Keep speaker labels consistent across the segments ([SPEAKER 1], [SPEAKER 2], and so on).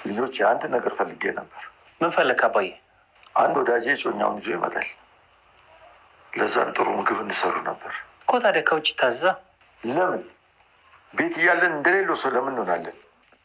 [SPEAKER 1] ልጆች አንድ ነገር ፈልጌ ነበር።
[SPEAKER 2] ምን ፈለክ አባዬ?
[SPEAKER 1] አንድ ወዳጄ ጮኛውን ይዞ ይመጣል። ለዛም ጥሩ ምግብ እንሰሩ ነበር
[SPEAKER 2] እኮ። ታዲያ ከውጭ ታዛ?
[SPEAKER 1] ለምን ቤት እያለን እንደሌለው ሰው ለምን እንሆናለን?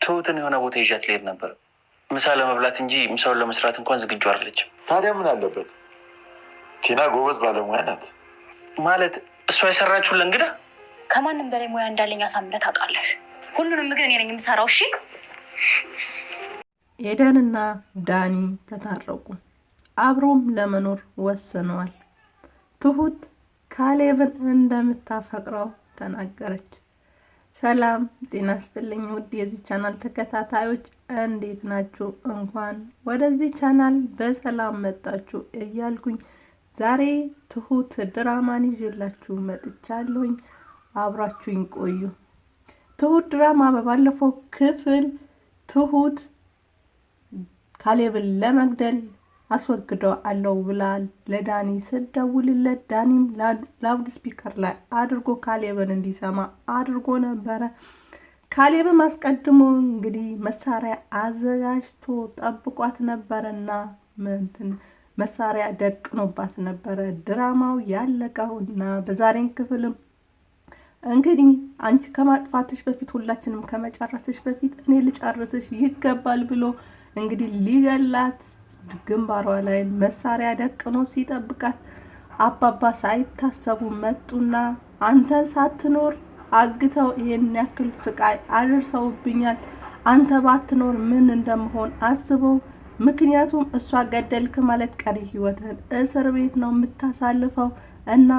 [SPEAKER 2] ትሁትን የሆነ ቦታ ይዣት ልሄድ ነበር፣ ምሳ ለመብላት እንጂ ምሳውን ለመስራት እንኳን ዝግጁ አይደለችም።
[SPEAKER 1] ታዲያ ምን አለበት? ቲና ጎበዝ ባለሙያ ናት።
[SPEAKER 2] ማለት እሷ የሰራችሁን ለእንግዳ?
[SPEAKER 3] ከማንም በላይ ሙያ እንዳለኝ አሳምነህ ታውቃለህ። ሁሉንም ምግብ እኔ ነኝ የምሰራው። እሺ።
[SPEAKER 4] ኤደንና ዳኒ ተታረቁ፣ አብሮም ለመኖር ወስነዋል። ትሁት ካሌብን እንደምታፈቅረው ተናገረች። ሰላም ጤና ይስጥልኝ ውድ የዚህ ቻናል ተከታታዮች እንዴት ናችሁ? እንኳን ወደዚህ ቻናል በሰላም መጣችሁ እያልኩኝ ዛሬ ትሁት ድራማን ይዤላችሁ መጥቻለሁኝ። አብራችሁኝ ቆዩ። ትሁት ድራማ በባለፈው ክፍል ትሁት ካሌብን ለመግደል አስወግደው አለው ብላ ለዳኒ ስደውልለት ዳኒም ላውድ ስፒከር ላይ አድርጎ ካሌብን እንዲሰማ አድርጎ ነበረ። ካሌብም አስቀድሞ እንግዲህ መሳሪያ አዘጋጅቶ ጠብቋት ነበረና መሳሪያ ደቅኖባት ነበረ ድራማው ያለቀው። እና በዛሬን ክፍልም እንግዲህ አንቺ ከማጥፋትሽ በፊት ሁላችንም ከመጨረስሽ በፊት እኔ ልጨርስሽ ይገባል ብሎ እንግዲህ ሊገላት ግንባሯ ላይ መሳሪያ ደቅኖ ሲጠብቃት አባባ ሳይታሰቡ መጡና አንተ ሳትኖር አግተው ይሄን ያክል ስቃይ አድርሰውብኛል። አንተ ባትኖር ምን እንደምሆን አስበው። ምክንያቱም እሷ ገደልክ ማለት ቀሪ ህይወትን እስር ቤት ነው የምታሳልፈው እና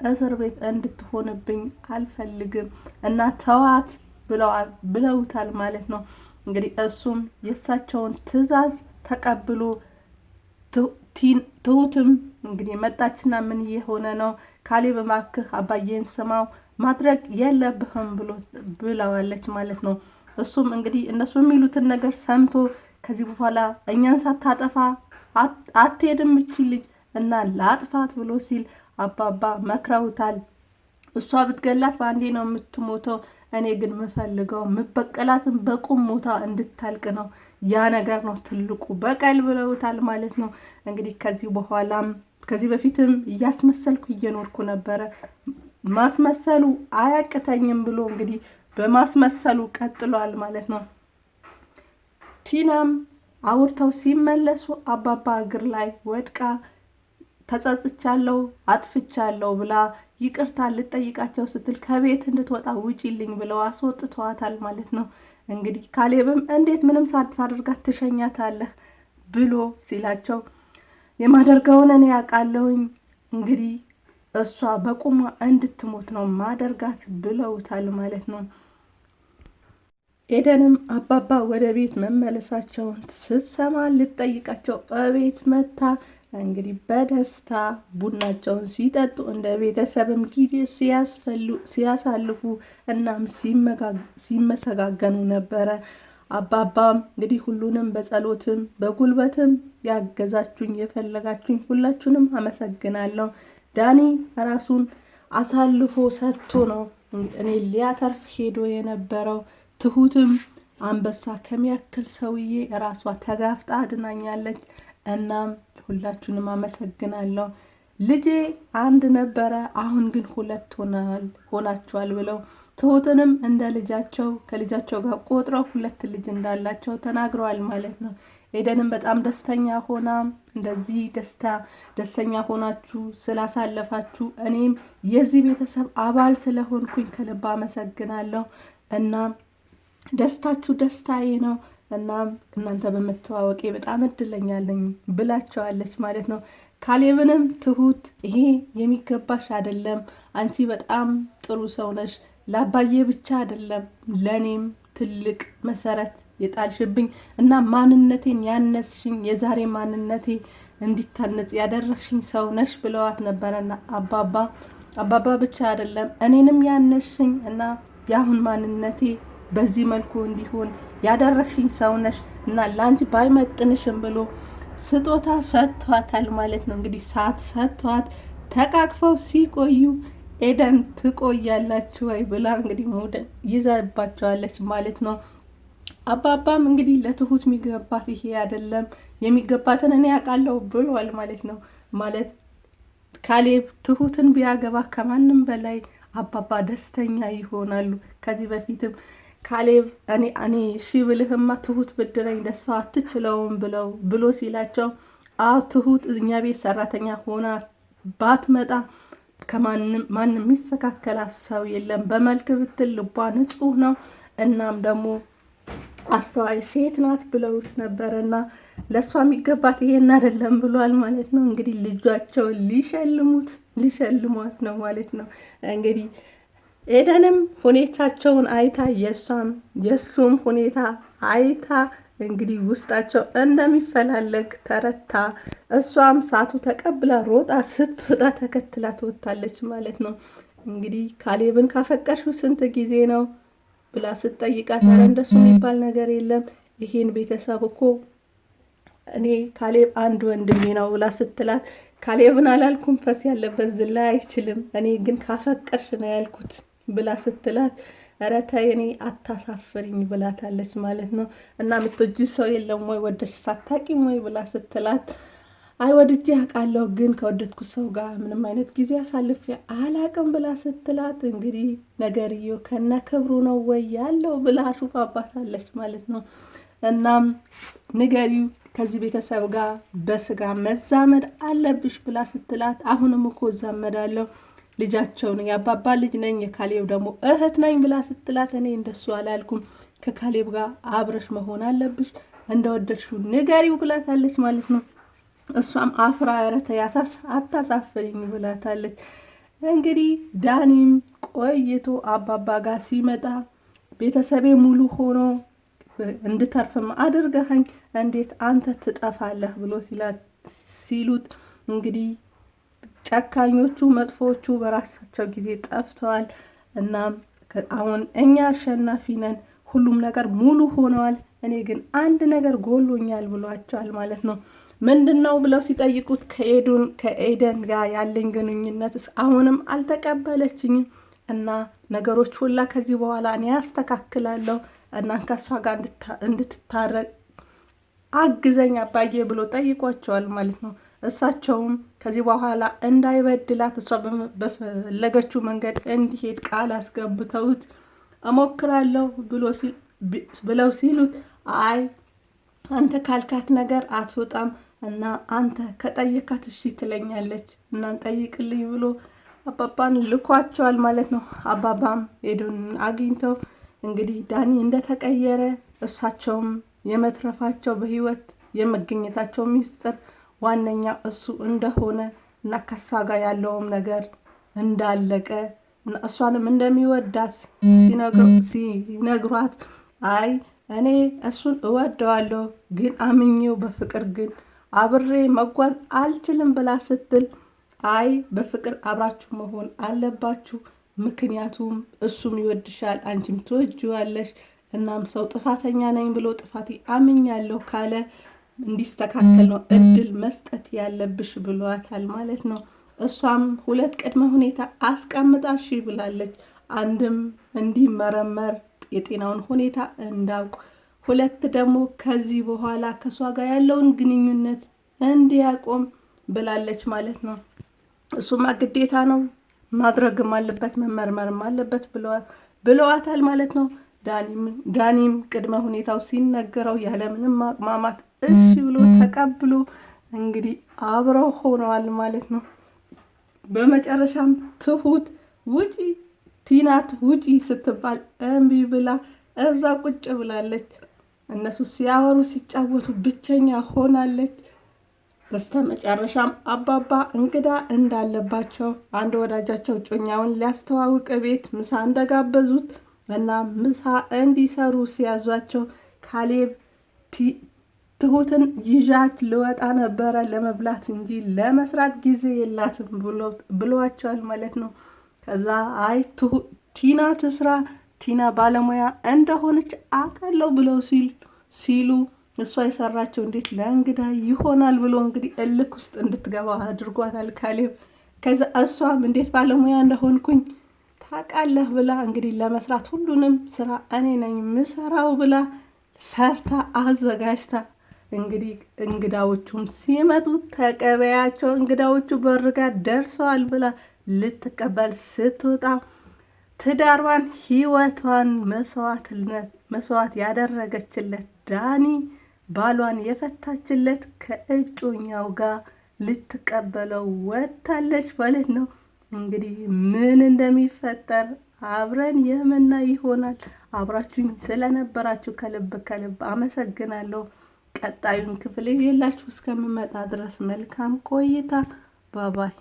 [SPEAKER 4] እስር ቤት እንድትሆንብኝ አልፈልግም እና ተዋት ብለውታል ማለት ነው። እንግዲህ እሱም የእሳቸውን ትዕዛዝ ተቀብሎ ትሁትም እንግዲህ መጣችና ምን የሆነ ነው ካሌብ እባክህ አባዬን ስማው ማድረግ የለብህም ብለዋለች ማለት ነው። እሱም እንግዲህ እነሱ የሚሉትን ነገር ሰምቶ ከዚህ በኋላ እኛን ሳታጠፋ አትሄድም እቺ ልጅ እና ላጥፋት ብሎ ሲል አባባ መክረውታል። እሷ ብትገላት በአንዴ ነው የምትሞተው፣ እኔ ግን ምፈልገው ምበቀላትን በቁም ሞታ እንድታልቅ ነው። ያ ነገር ነው ትልቁ በቀል ብለውታል ማለት ነው። እንግዲህ ከዚህ በኋላም ከዚህ በፊትም እያስመሰልኩ እየኖርኩ ነበረ፣ ማስመሰሉ አያቅተኝም ብሎ እንግዲህ በማስመሰሉ ቀጥሏል ማለት ነው። ቲናም አውርተው ሲመለሱ አባባ እግር ላይ ወድቃ ተጸጽቻለሁ አጥፍቻለሁ ብላ ይቅርታ ልጠይቃቸው ስትል ከቤት እንድትወጣ ውጪልኝ ብለው አስወጥተዋታል ማለት ነው። እንግዲህ ካሌብም እንዴት ምንም ሳታደርጋት ትሸኛታለህ ብሎ ሲላቸው የማደርገውን እኔ ያውቃለሁኝ፣ እንግዲህ እሷ በቁሟ እንድትሞት ነው ማደርጋት ብለውታል ማለት ነው። ኤደንም አባባ ወደ ቤት መመለሳቸውን ስትሰማ ልጠይቃቸው በቤት መታ እንግዲህ በደስታ ቡናቸውን ሲጠጡ እንደ ቤተሰብም ጊዜ ሲያሳልፉ እናም ሲመሰጋገኑ ነበረ። አባባም እንግዲህ ሁሉንም በጸሎትም በጉልበትም ያገዛችሁኝ የፈለጋችሁኝ ሁላችሁንም አመሰግናለሁ። ዳኒ ራሱን አሳልፎ ሰጥቶ ነው እኔ ሊያተርፍ ሄዶ የነበረው። ትሁትም አንበሳ ከሚያክል ሰውዬ ራሷ ተጋፍጣ አድናኛለች። እናም ሁላችሁንም አመሰግናለሁ። ልጄ አንድ ነበረ አሁን ግን ሁለት ሆናችኋል ብለው ትሁትንም እንደ ልጃቸው ከልጃቸው ጋር ቆጥረው ሁለት ልጅ እንዳላቸው ተናግረዋል ማለት ነው። ኤደንም በጣም ደስተኛ ሆና እንደዚህ ደስተኛ ሆናችሁ ስላሳለፋችሁ እኔም የዚህ ቤተሰብ አባል ስለሆንኩኝ ከልብ አመሰግናለሁ። እናም ደስታችሁ ደስታዬ ነው። እናም እናንተ በመተዋወቄ በጣም እድለኛ ነኝ ብላቸዋለች ማለት ነው። ካሌብንም ትሁት ይሄ የሚገባሽ አይደለም፣ አንቺ በጣም ጥሩ ሰው ነሽ፣ ለአባዬ ብቻ አይደለም ለኔም ትልቅ መሰረት የጣልሽብኝ እና ማንነቴን ያነስሽኝ የዛሬ ማንነቴ እንዲታነጽ ያደረግሽኝ ሰው ነሽ ብለዋት ነበረና አባባ ብቻ አይደለም እኔንም ያነስሽኝ እና የአሁን ማንነቴ በዚህ መልኩ እንዲሆን ያደረግሽኝ ሰው ነሽ እና ላንቺ ባይመጥንሽም ብሎ ስጦታ ሰጥቷታል ማለት ነው። እንግዲህ ሰዓት ሰጥቷት ተቃቅፈው ሲቆዩ ኤደን ትቆያላችሁ ወይ ብላ እንግዲህ ሙደን ይዛባቸዋለች ማለት ነው። አባባም እንግዲህ ለትሁት የሚገባት ይሄ አይደለም፣ የሚገባትን እኔ ያውቃለሁ ብሏል ማለት ነው። ማለት ካሌብ ትሁትን ቢያገባ ከማንም በላይ አባባ ደስተኛ ይሆናሉ። ከዚህ በፊትም ካሌብ እኔ እሺ ብልህማ ትሁት ብድረኝ ደሷ አትችለውም ብሎ ሲላቸው ትሁት እኛ ቤት ሰራተኛ ሆና ባትመጣ ማንም የሚስተካከላት ሰው የለም። በመልክ ብትል ልቧ ንጹህ ነው። እናም ደግሞ አስተዋይ ሴት ናት ብለውት ነበረና ለእሷ የሚገባት ይሄን አይደለም ብሏል ማለት ነው። እንግዲህ ልጇቸውን ሊሸልሟት ነው ማለት ነው። እንግዲህ ኤደንም ሁኔታቸውን አይታ የእሱም ሁኔታ አይታ እንግዲህ ውስጣቸው እንደሚፈላለግ ተረታ። እሷም ሳቱ ተቀብላ ሮጣ ስትወጣ ተከትላ ትወጣለች ማለት ነው። እንግዲህ ካሌብን ካፈቀርሽው ስንት ጊዜ ነው ብላ ስትጠይቃት ኧረ እንደሱ የሚባል ነገር የለም፣ ይሄን ቤተሰብ እኮ እኔ ካሌብ አንድ ወንድሜ ነው ብላ ስትላት ካሌብን አላልኩም፣ ፈስ ያለበት ዝላ አይችልም፣ እኔ ግን ካፈቀርሽ ነው ያልኩት ብላ ስትላት ኧረ ተይ እኔ አታሳፍሪኝ ብላታለች ማለት ነው። እና ምትወጂ ሰው የለም ወይ ወደሽ ሳታቂም ወይ ብላ ስትላት አይ ወድጄ አውቃለሁ፣ ግን ከወደድኩት ሰው ጋር ምንም አይነት ጊዜ አሳልፌ አላቅም ብላ ስትላት እንግዲህ ነገርየው ከነ ክብሩ ነው ወይ ያለው ብላ ሹፋባታለች ማለት ነው። እናም ንገሪው ከዚህ ቤተሰብ ጋር በስጋ መዛመድ አለብሽ ብላ ስትላት አሁንም እኮ እዛመዳለሁ፣ ልጃቸው ነው፣ የአባባ ልጅ ነኝ፣ የካሌብ ደግሞ እህት ነኝ ብላ ስትላት እኔ እንደሱ አላልኩም፣ ከካሌብ ጋር አብረሽ መሆን አለብሽ፣ እንደወደድሽው ንገሪው ብላታለች ማለት ነው። እሷም አፍራ ረተያታስ አታሳፍሪኝ ብላታለች። እንግዲህ ዳኒም ቆይቶ አባባ ጋር ሲመጣ ቤተሰቤ ሙሉ ሆኖ እንድተርፍም አድርገኸኝ እንዴት አንተ ትጠፋለህ ብሎ ሲሉት እንግዲህ ጨካኞቹ መጥፎቹ በራሳቸው ጊዜ ጠፍተዋል። እናም አሁን እኛ አሸናፊ ነን፣ ሁሉም ነገር ሙሉ ሆነዋል፣ እኔ ግን አንድ ነገር ጎሎኛል ብሏቸዋል ማለት ነው። ምንድን ነው ብለው ሲጠይቁት ከኤደን ጋር ያለኝ ግንኙነት አሁንም አልተቀበለችኝም እና ነገሮች ሁላ ከዚህ በኋላ እኔ ያስተካክላለሁ እና ከሷ ጋር እንድትታረቅ አግዘኝ አባዬ ብሎ ጠይቋቸዋል ማለት ነው። እሳቸውም ከዚህ በኋላ እንዳይበድላት እሷ በፈለገችው መንገድ እንዲሄድ ቃል አስገብተውት እሞክራለሁ ብለው ሲሉት አይ አንተ ካልካት ነገር አትወጣም እና አንተ ከጠየካት እሺ ትለኛለች እና ጠይቅልኝ ብሎ አባባን ልኳቸዋል ማለት ነው። አባባም ሄዱን አግኝተው እንግዲህ ዳኒ እንደተቀየረ እሳቸውም የመትረፋቸው በህይወት የመገኘታቸው ሚስጥር ዋነኛ እሱ እንደሆነ እና ከሷ ጋር ያለውም ነገር እንዳለቀ እና እሷንም እንደሚወዳት ሲነግሯት አይ እኔ እሱን እወደዋለሁ ግን አምኜው በፍቅር ግን አብሬ መጓዝ አልችልም ብላ ስትል አይ በፍቅር አብራችሁ መሆን አለባችሁ፣ ምክንያቱም እሱም ይወድሻል፣ አንቺም ትወጂዋለሽ፣ እናም ሰው ጥፋተኛ ነኝ ብሎ ጥፋቴ አምኛለሁ ካለ እንዲስተካከል ነው እድል መስጠት ያለብሽ ብሏታል ማለት ነው። እሷም ሁለት ቅድመ ሁኔታ አስቀምጣ እሺ ብላለች። አንድም እንዲመረመር የጤናውን ሁኔታ እንዳውቅ፣ ሁለት ደግሞ ከዚህ በኋላ ከሷ ጋር ያለውን ግንኙነት እንዲያቆም ብላለች ማለት ነው። እሱማ ግዴታ ነው ማድረግም አለበት መመርመርም አለበት ብለዋታል ማለት ነው። ዳኒም ቅድመ ሁኔታው ሲነገረው ያለምንም ማቅማማት እሺ ብሎ ተቀብሎ እንግዲህ አብረው ሆነዋል ማለት ነው። በመጨረሻም ትሁት ውጪ ቲናት ውጪ ስትባል እምቢ ብላ እዛ ቁጭ ብላለች። እነሱ ሲያወሩ ሲጫወቱ ብቸኛ ሆናለች። በስተመጨረሻም አባባ እንግዳ እንዳለባቸው አንድ ወዳጃቸው ጮኛውን ሊያስተዋውቅ ቤት ምሳ እንደጋበዙት እና ምሳ እንዲሰሩ ሲያዟቸው ካሌብ ትሁትን ይዣት ልወጣ ነበረ ለመብላት እንጂ ለመስራት ጊዜ የላትም ብሏቸዋል ማለት ነው። ከዛ አይ ቲና ትስራ፣ ቲና ባለሙያ እንደሆነች አውቃለሁ ብለው ሲሉ እሷ የሰራቸው እንዴት ለእንግዳ ይሆናል ብሎ እንግዲህ እልክ ውስጥ እንድትገባ አድርጓታል ካሌብ። ከዛ እሷም እንዴት ባለሙያ እንደሆንኩኝ ታውቃለህ ብላ እንግዲህ ለመስራት ሁሉንም ስራ እኔ ነኝ ምሰራው ብላ ሰርታ አዘጋጅታ እንግዲህ እንግዳዎቹም ሲመጡ ተቀበያቸው፣ እንግዳዎቹ በር ጋር ደርሰዋል ብላ ልትቀበል ስትወጣ ትዳሯን ህይወቷን መስዋዕት ያደረገችለት ዳኒ ባሏን የፈታችለት ከእጮኛው ጋር ልትቀበለው ወጥታለች ማለት ነው። እንግዲህ ምን እንደሚፈጠር አብረን የምናይ ይሆናል። አብራችሁኝ ስለነበራችሁ ከልብ ከልብ አመሰግናለሁ። ቀጣዩን ክፍል የላችሁ እስከምመጣ ድረስ መልካም ቆይታ። ባባይ